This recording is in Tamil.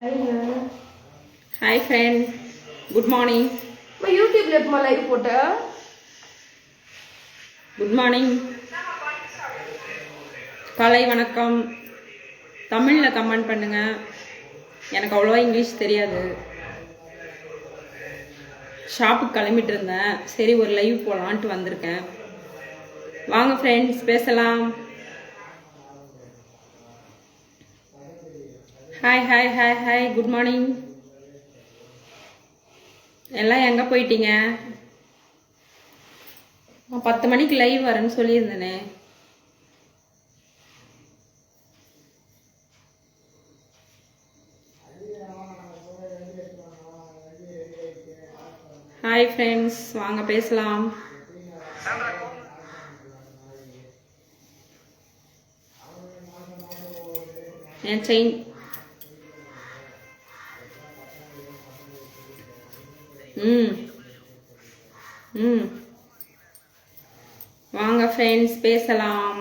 Hi friend, good morning. YouTube எப்பமா லைவ் போட்ட? Good morning. காலை வணக்கம். தமிழ்ல கமெண்ட் பண்ணுங்க. எனக்கு அவ்வளவா இங்கிலீஷ் தெரியாது. ஷாப்புக்கு கிளம்பிட்டு இருந்தேன். சரி ஒரு லைவ் போலான்ட்டு வந்திருக்கேன். வாங்க ஃப்ரெண்ட்ஸ் பேசலாம். Hi hi hi hi good morning. எல்லாம் எங்கே போயிட்டீங்க? 10 மணிக்கு லைவ் வரேன்னு சொல்லியிருந்தேனே. ஹாய் ஃப்ரெண்ட்ஸ் வாங்க பேசலாம். என் செயின் வாங்க ஃப்ரெண்ட்ஸ் பேசலாம்.